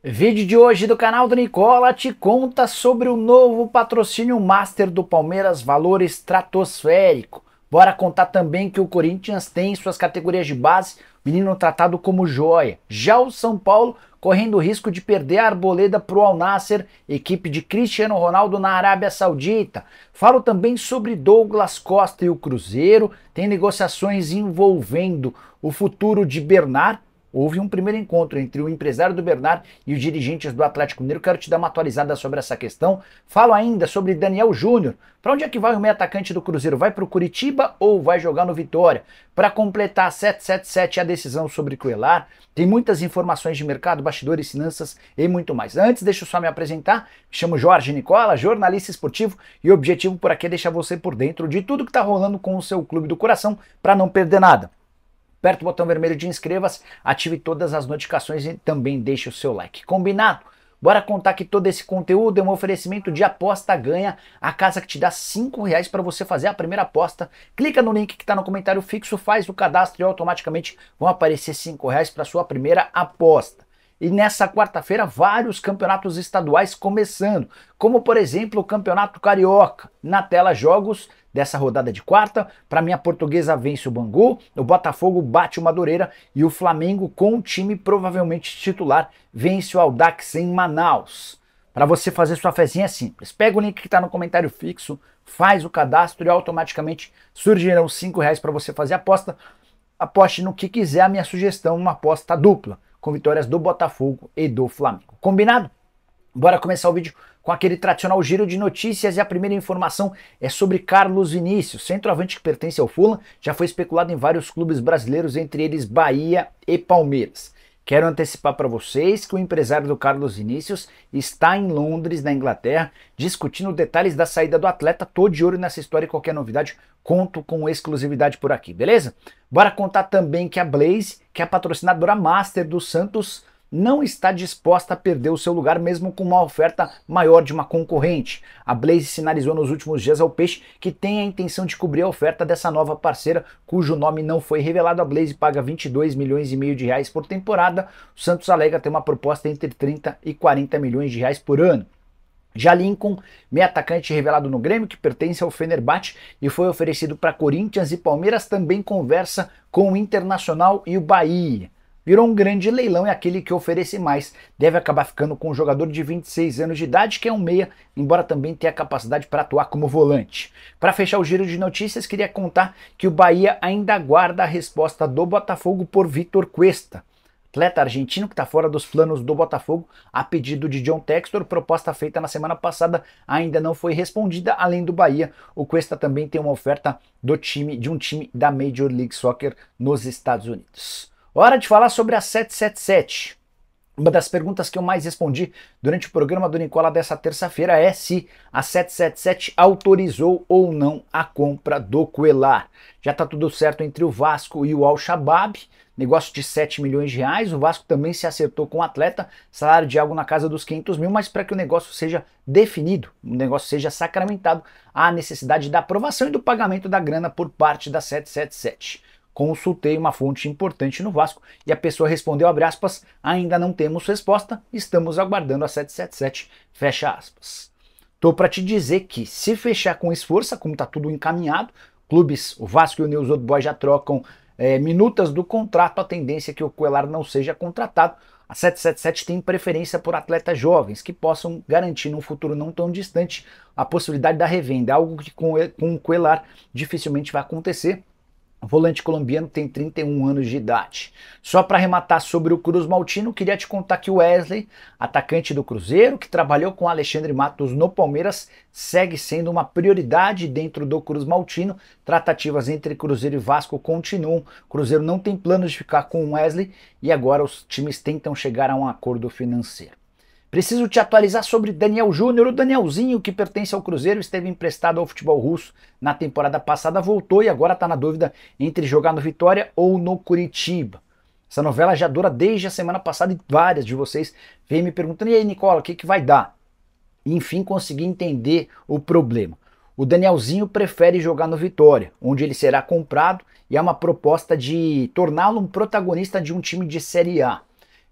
Vídeo de hoje do canal do Nicola te conta sobre o novo patrocínio Master do Palmeiras, valor estratosférico. Bora contar também que o Corinthians tem em suas categorias de base menino tratado como joia. Já o São Paulo correndo o risco de perder a Arboleda para o Al Nassr, equipe de Cristiano Ronaldo na Arábia Saudita. Falo também sobre Douglas Costa e o Cruzeiro, tem negociações envolvendo o futuro de Bernard. Houve um primeiro encontro entre o empresário do Bernard e os dirigentes do Atlético Mineiro. Quero te dar uma atualizada sobre essa questão. Falo ainda sobre Daniel Júnior. Para onde é que vai o meio atacante do Cruzeiro? Vai para o Curitiba ou vai jogar no Vitória? Para completar 777 a decisão sobre Cuéllar. Tem muitas informações de mercado, bastidores, finanças e muito mais. Antes, deixa eu só me apresentar. Me chamo Jorge Nicola, jornalista esportivo, e o objetivo por aqui é deixar você por dentro de tudo que está rolando com o seu clube do coração para não perder nada. Aperte o botão vermelho de inscreva-se, ative todas as notificações e também deixe o seu like. Combinado? Bora contar que todo esse conteúdo é um oferecimento de Aposta Ganha, a casa que te dá R$5 para você fazer a primeira aposta. Clica no link que está no comentário fixo, faz o cadastro e automaticamente vão aparecer R$5 para sua primeira aposta. E nessa quarta-feira, vários campeonatos estaduais começando, como por exemplo o Campeonato Carioca. Na tela, jogos dessa rodada de quarta. Para mim, a Portuguesa vence o Bangu, o Botafogo bate o Madureira e o Flamengo, com o time provavelmente titular, vence o Audax em Manaus. Para você fazer sua fezinha é simples. Pega o link que está no comentário fixo, faz o cadastro e automaticamente surgirão R$5 para você fazer a aposta. Aposte no que quiser, a minha sugestão, uma aposta dupla, com vitórias do Botafogo e do Flamengo. Combinado? Bora começar o vídeo com aquele tradicional giro de notícias, e a primeira informação é sobre Carlos Vinícius, centroavante que pertence ao Fulham, já foi especulado em vários clubes brasileiros, entre eles Bahia e Palmeiras. Quero antecipar para vocês que o empresário do Carlos Vinícius está em Londres, na Inglaterra, discutindo detalhes da saída do atleta. Tô de olho nessa história e qualquer novidade conto com exclusividade por aqui, beleza? Bora contar também que a Blaze, que é a patrocinadora Master do Santos, não está disposta a perder o seu lugar mesmo com uma oferta maior de uma concorrente. A Blaze sinalizou nos últimos dias ao Peixe que tem a intenção de cobrir a oferta dessa nova parceira, cujo nome não foi revelado. A Blaze paga 22 milhões e meio de reais por temporada. O Santos alega ter uma proposta entre 30 e 40 milhões de reais por ano. Já Lincoln, meio atacante revelado no Grêmio, que pertence ao Fenerbahçe e foi oferecido para Corinthians e Palmeiras, também conversa com o Internacional e o Bahia. Virou um grande leilão e aquele que oferece mais deve acabar ficando com um jogador de 26 anos de idade, que é um meia, embora também tenha capacidade para atuar como volante. Para fechar o giro de notícias, queria contar que o Bahia ainda aguarda a resposta do Botafogo por Vitor Cuesta, atleta argentino que está fora dos planos do Botafogo a pedido de John Textor. Proposta feita na semana passada ainda não foi respondida. Além do Bahia, o Cuesta também tem uma oferta de um time da Major League Soccer nos Estados Unidos. Hora de falar sobre a 777. Uma das perguntas que eu mais respondi durante o programa do Nicola dessa terça-feira é se a 777 autorizou ou não a compra do Cuéllar. Já está tudo certo entre o Vasco e o Al-Shabaab, negócio de 7 milhões de reais. O Vasco também se acertou com o atleta, salário de algo na casa dos 500 mil, mas para que o negócio seja definido, o negócio seja sacramentado, há a necessidade da aprovação e do pagamento da grana por parte da 777. Consultei uma fonte importante no Vasco e a pessoa respondeu, abre aspas, ainda não temos resposta, estamos aguardando a 777, fecha aspas. Tô para te dizer que se fechar com esforço, como tá tudo encaminhado, clubes, o Vasco e o News Old Boys já trocam minutas do contrato, a tendência é que o Cuéllar não seja contratado. A 777 tem preferência por atletas jovens que possam garantir num futuro não tão distante a possibilidade da revenda, algo que com o Cuéllar dificilmente vai acontecer. O volante colombiano tem 31 anos de idade. Só para arrematar sobre o Cruz Maltino, queria te contar que o Wesley, atacante do Cruzeiro, que trabalhou com Alexandre Matos no Palmeiras, segue sendo uma prioridade dentro do Cruz Maltino. Tratativas entre Cruzeiro e Vasco continuam. O Cruzeiro não tem planos de ficar com o Wesley e agora os times tentam chegar a um acordo financeiro. Preciso te atualizar sobre Daniel Júnior. O Danielzinho, que pertence ao Cruzeiro, esteve emprestado ao futebol russo na temporada passada, voltou e agora está na dúvida entre jogar no Vitória ou no Curitiba. Essa novela já dura desde a semana passada e várias de vocês vêm me perguntando, e aí Nicola, o que vai dar? Enfim, consegui entender o problema. O Danielzinho prefere jogar no Vitória, onde ele será comprado, e é uma proposta de torná-lo um protagonista de um time de Série A.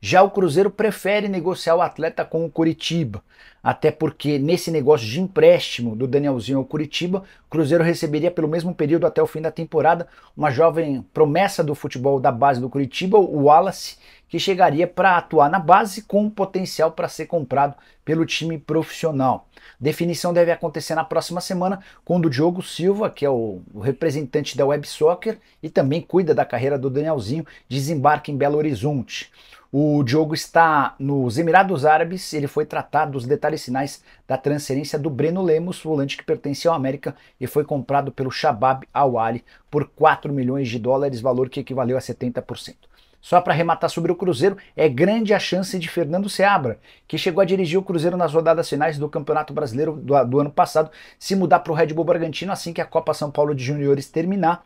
Já o Cruzeiro prefere negociar o atleta com o Coritiba, até porque nesse negócio de empréstimo do Danielzinho ao Coritiba, o Cruzeiro receberia pelo mesmo período até o fim da temporada uma jovem promessa do futebol da base do Coritiba, o Wallace, que chegaria para atuar na base com potencial para ser comprado pelo time profissional. Definição deve acontecer na próxima semana, quando o Diogo Silva, que é o representante da Web Soccer e também cuida da carreira do Danielzinho, desembarca em Belo Horizonte. O Diogo está nos Emirados Árabes, ele foi tratado dos detalhes finais da transferência do Breno Lemos, volante que pertence ao América e foi comprado pelo Shabab Al-Ahly por 4 milhões de dólares, valor que equivaleu a 70%. Só para arrematar sobre o Cruzeiro, é grande a chance de Fernando Seabra, que chegou a dirigir o Cruzeiro nas rodadas finais do Campeonato Brasileiro do ano passado, se mudar para o Red Bull Bragantino assim que a Copa São Paulo de Juniores terminar.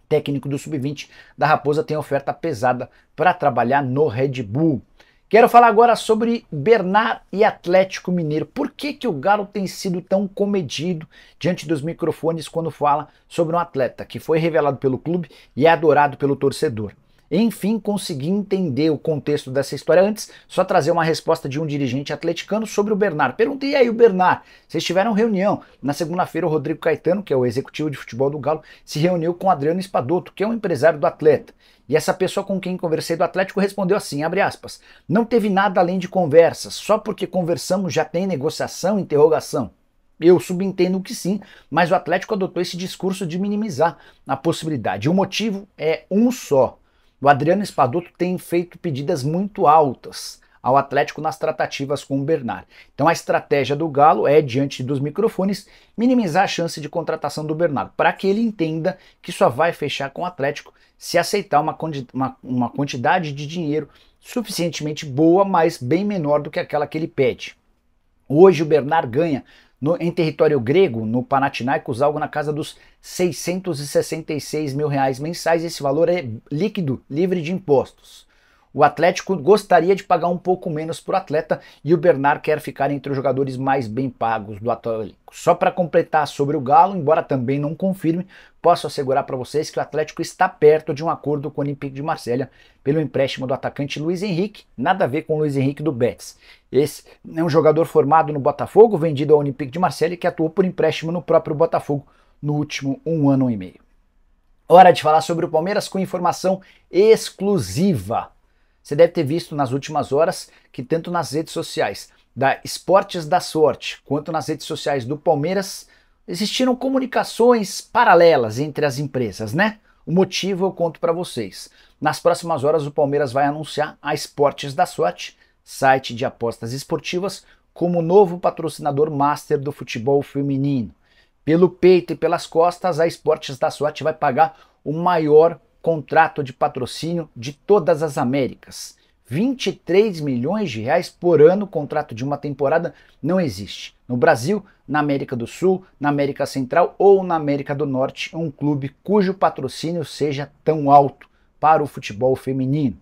Técnico do Sub-20 da Raposa tem oferta pesada para trabalhar no Red Bull. Quero falar agora sobre Bernard e Atlético Mineiro. Por que o Galo tem sido tão comedido diante dos microfones quando fala sobre um atleta que foi revelado pelo clube e é adorado pelo torcedor? Enfim, consegui entender o contexto dessa história. Antes, só trazer uma resposta de um dirigente atleticano sobre o Bernard. Perguntei aí o Bernard, vocês tiveram reunião. Na segunda-feira, o Rodrigo Caetano, que é o executivo de futebol do Galo, se reuniu com o Adriano Espadoto, que é um empresário do atleta. E essa pessoa com quem conversei do Atlético respondeu assim, abre aspas, não teve nada além de conversas, só porque conversamos já tem negociação, interrogação. Eu subentendo que sim, mas o Atlético adotou esse discurso de minimizar a possibilidade. O motivo é um só. O Adriano Espadoto tem feito pedidas muito altas ao Atlético nas tratativas com o Bernard. Então a estratégia do Galo é, diante dos microfones, minimizar a chance de contratação do Bernard, para que ele entenda que só vai fechar com o Atlético se aceitar uma quantidade de dinheiro suficientemente boa, mas bem menor do que aquela que ele pede. Hoje o Bernard ganha em território grego, no Panathinaikos, algo na casa dos 666 mil reais mensais. Esse valor é líquido, livre de impostos. O Atlético gostaria de pagar um pouco menos para o atleta e o Bernard quer ficar entre os jogadores mais bem pagos do atual elenco. Só para completar sobre o Galo, embora também não confirme, posso assegurar para vocês que o Atlético está perto de um acordo com o Olympique de Marselha pelo empréstimo do atacante Luiz Henrique, nada a ver com o Luiz Henrique do Betis. Esse é um jogador formado no Botafogo, vendido ao Olympique de Marselha, que atuou por empréstimo no próprio Botafogo no último 1 ano e meio. Hora de falar sobre o Palmeiras com informação exclusiva. Você deve ter visto nas últimas horas que tanto nas redes sociais da Esportes da Sorte quanto nas redes sociais do Palmeiras existiram comunicações paralelas entre as empresas, né? O motivo eu conto para vocês. Nas próximas horas o Palmeiras vai anunciar a Esportes da Sorte, site de apostas esportivas, como novo patrocinador master do futebol feminino. Pelo peito e pelas costas, a Esportes da Sorte vai pagar o maior contrato de patrocínio de todas as Américas. 23 milhões de reais por ano, contrato de uma temporada, não existe. No Brasil, na América do Sul, na América Central ou na América do Norte, um clube cujo patrocínio seja tão alto para o futebol feminino.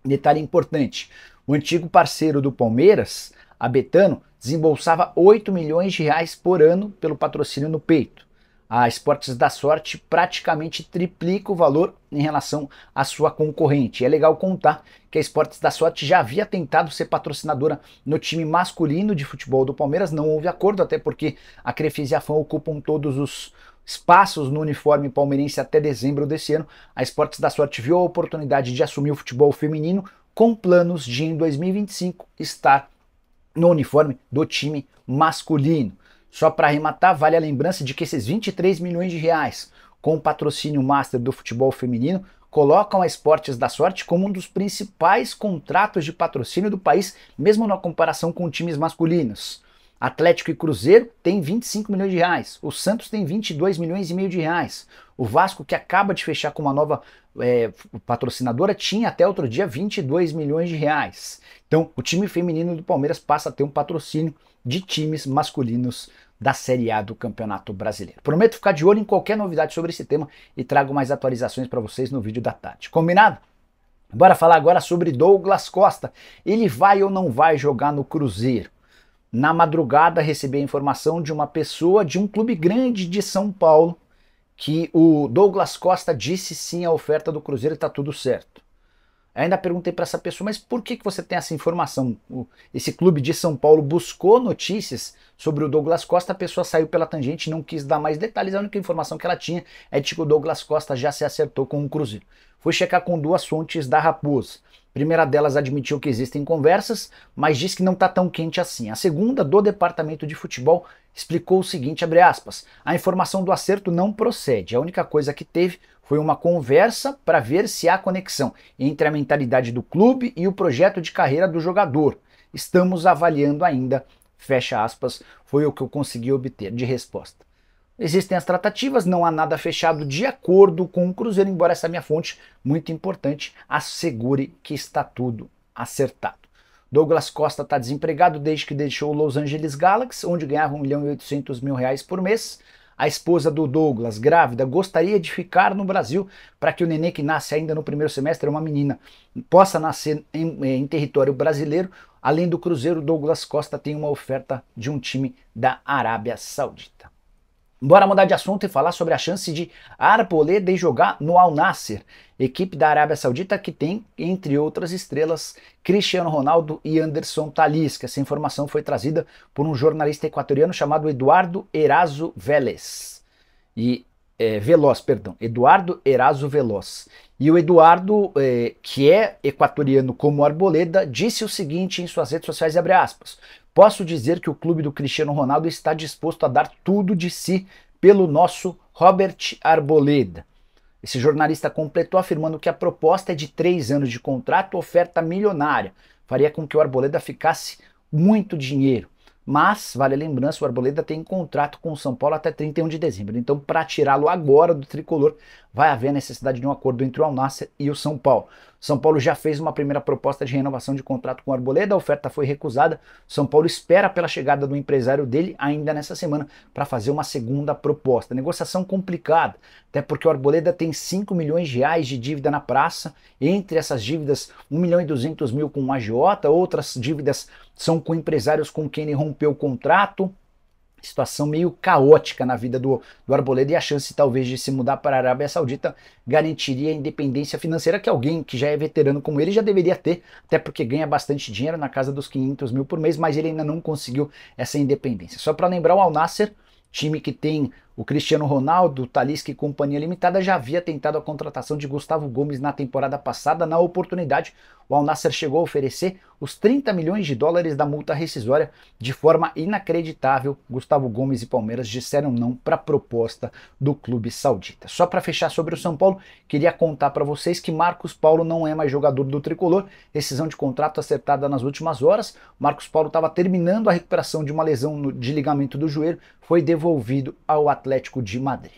Detalhe importante, o antigo parceiro do Palmeiras, a Betano, desembolsava 8 milhões de reais por ano pelo patrocínio no peito. A Esportes da Sorte praticamente triplica o valor em relação à sua concorrente. É legal contar que a Esportes da Sorte já havia tentado ser patrocinadora no time masculino de futebol do Palmeiras, não houve acordo, até porque a Crefisa e a FAM ocupam todos os espaços no uniforme palmeirense até dezembro desse ano. A Esportes da Sorte viu a oportunidade de assumir o futebol feminino com planos de, em 2025, estar no uniforme do time masculino. Só para arrematar, vale a lembrança de que esses 23 milhões de reais com o patrocínio master do futebol feminino colocam a Esportes da Sorte como um dos principais contratos de patrocínio do país, mesmo na comparação com times masculinos. Atlético e Cruzeiro tem 25 milhões de reais, o Santos tem 22 milhões e meio de reais, o Vasco, que acaba de fechar com uma nova patrocinadora, tinha até outro dia 22 milhões de reais. Então o time feminino do Palmeiras passa a ter um patrocínio de times masculinos da Série A do Campeonato Brasileiro. Prometo ficar de olho em qualquer novidade sobre esse tema e trago mais atualizações para vocês no vídeo da tarde. Combinado? Bora falar agora sobre Douglas Costa. Ele vai ou não vai jogar no Cruzeiro? Na madrugada recebi a informação de uma pessoa de um clube grande de São Paulo que o Douglas Costa disse sim à oferta do Cruzeiro e está tudo certo. Eu ainda perguntei para essa pessoa, mas por que você tem essa informação? Esse clube de São Paulo buscou notícias sobre o Douglas Costa, a pessoa saiu pela tangente e não quis dar mais detalhes, a única informação que ela tinha é de que o Douglas Costa já se acertou com o Cruzeiro. Fui checar com duas fontes da Raposa. A primeira delas admitiu que existem conversas, mas diz que não está tão quente assim. A segunda, do departamento de futebol, explicou o seguinte, abre aspas, a informação do acerto não procede, a única coisa que teve foi uma conversa para ver se há conexão entre a mentalidade do clube e o projeto de carreira do jogador. Estamos avaliando ainda, fecha aspas, foi o que eu consegui obter de resposta. Existem as tratativas, não há nada fechado de acordo com o Cruzeiro, embora essa minha fonte, muito importante, assegure que está tudo acertado. Douglas Costa está desempregado desde que deixou o Los Angeles Galaxy, onde ganhava R$ 1.800.000 por mês. A esposa do Douglas, grávida, gostaria de ficar no Brasil para que o nenê que nasce ainda no primeiro semestre, uma menina, possa nascer em território brasileiro. Além do Cruzeiro, Douglas Costa tem uma oferta de um time da Arábia Saudita. Bora mudar de assunto e falar sobre a chance de Arboleda jogar no Al Nassr, equipe da Arábia Saudita que tem, entre outras estrelas, Cristiano Ronaldo e Anderson Talisca. Essa informação foi trazida por um jornalista equatoriano chamado Eduardo Erazo Veloz. Eduardo Erazo Veloz. E o Eduardo, que é equatoriano como Arboleda, disse o seguinte em suas redes sociais, abre aspas, posso dizer que o clube do Cristiano Ronaldo está disposto a dar tudo de si pelo nosso Robert Arboleda. Esse jornalista completou afirmando que a proposta é de 3 anos de contrato, oferta milionária. Faria com que o Arboleda ficasse muito dinheiro. Mas, vale a lembrança, o Arboleda tem contrato com o São Paulo até 31 de dezembro. Então, para tirá-lo agora do tricolor, vai haver a necessidade de um acordo entre o Al Nassr e o São Paulo. São Paulo já fez uma primeira proposta de renovação de contrato com o Arboleda, a oferta foi recusada. São Paulo espera pela chegada do empresário dele ainda nessa semana para fazer uma segunda proposta. Negociação complicada, até porque o Arboleda tem 5 milhões de reais de dívida na praça. Entre essas dívidas, 1.200.000 com o agiota, outras dívidas são com empresários com quem ele rompeu o contrato. Situação meio caótica na vida do Arboleda, e a chance talvez de se mudar para a Arábia Saudita garantiria a independência financeira que alguém que já é veterano como ele já deveria ter, até porque ganha bastante dinheiro, na casa dos 500.000 por mês, mas ele ainda não conseguiu essa independência. Só para lembrar, o Al Nassr, time que tem o Cristiano Ronaldo, Talisca e Companhia Limitada, já havia tentado a contratação de Gustavo Gomes na temporada passada. Na oportunidade, o Al Nassr chegou a oferecer os 30 milhões de dólares da multa rescisória de forma inacreditável. Gustavo Gomes e Palmeiras disseram não para a proposta do clube saudita. Só para fechar sobre o São Paulo, queria contar para vocês que Marcos Paulo não é mais jogador do tricolor, decisão de contrato acertada nas últimas horas. Marcos Paulo estava terminando a recuperação de uma lesão de ligamento do joelho, foi devolvido ao Atlético de Madrid.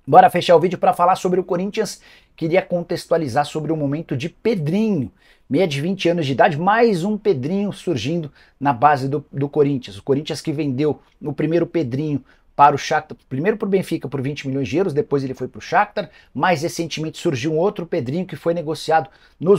Bora fechar o vídeo para falar sobre o Corinthians. Queria contextualizar sobre o momento de Pedrinho, meia de 20 anos de idade, mais um Pedrinho surgindo na base do Corinthians. O Corinthians que vendeu o primeiro Pedrinho para o Shakhtar, primeiro para o Benfica por 20 milhões de euros, depois ele foi para o Shakhtar. Mais recentemente surgiu um outro Pedrinho que foi negociado no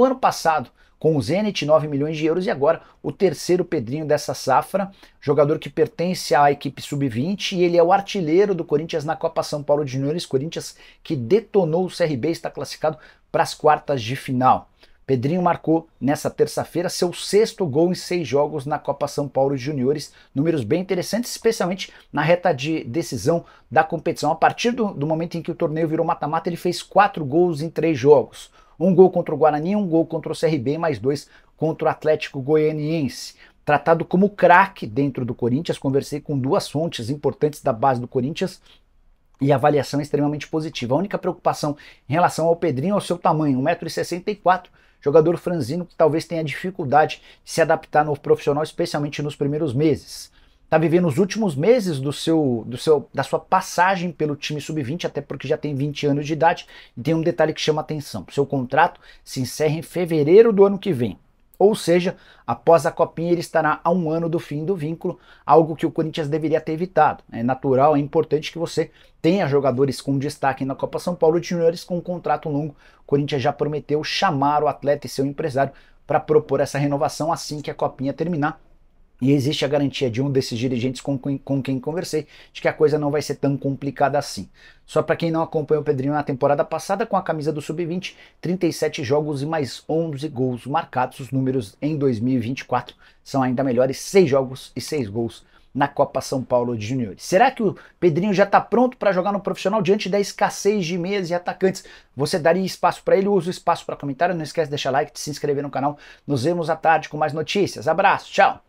ano passado com o Zenit, 9 milhões de euros, e agora o terceiro Pedrinho dessa safra, jogador que pertence à equipe sub-20, e ele é o artilheiro do Corinthians na Copa São Paulo de Juniores. Corinthians que detonou o CRB, está classificado para as quartas de final. Pedrinho marcou nessa terça-feira seu 6º gol em 6 jogos na Copa São Paulo de Juniores, números bem interessantes, especialmente na reta de decisão da competição. A partir do momento em que o torneio virou mata-mata, ele fez 4 gols em 3 jogos. 1 gol contra o Guarani, 1 gol contra o CRB, mais 2 contra o Atlético Goianiense. Tratado como craque dentro do Corinthians, conversei com 2 fontes importantes da base do Corinthians e a avaliação é extremamente positiva. A única preocupação em relação ao Pedrinho é o seu tamanho, 1,64 m, jogador franzino que talvez tenha dificuldade de se adaptar no profissional, especialmente nos primeiros meses. Está vivendo os últimos meses da sua passagem pelo time sub-20, até porque já tem 20 anos de idade, e tem um detalhe que chama atenção: seu contrato se encerra em fevereiro do ano que vem. Ou seja, após a Copinha ele estará a 1 ano do fim do vínculo, algo que o Corinthians deveria ter evitado. É natural, é importante que você tenha jogadores com destaque na Copa São Paulo de Juniores com um contrato longo. O Corinthians já prometeu chamar o atleta e seu empresário para propor essa renovação assim que a Copinha terminar. E existe a garantia de um desses dirigentes com quem conversei de que a coisa não vai ser tão complicada assim. Só para quem não acompanhou o Pedrinho na temporada passada, com a camisa do Sub-20, 37 jogos e mais 11 gols marcados. Os números em 2024 são ainda melhores, 6 jogos e 6 gols na Copa São Paulo de Juniores. Será que o Pedrinho já está pronto para jogar no profissional diante da escassez de meias e atacantes? Você daria espaço para ele? Usa o espaço para comentário. Não esquece de deixar like, de se inscrever no canal. Nos vemos à tarde com mais notícias. Abraço, tchau!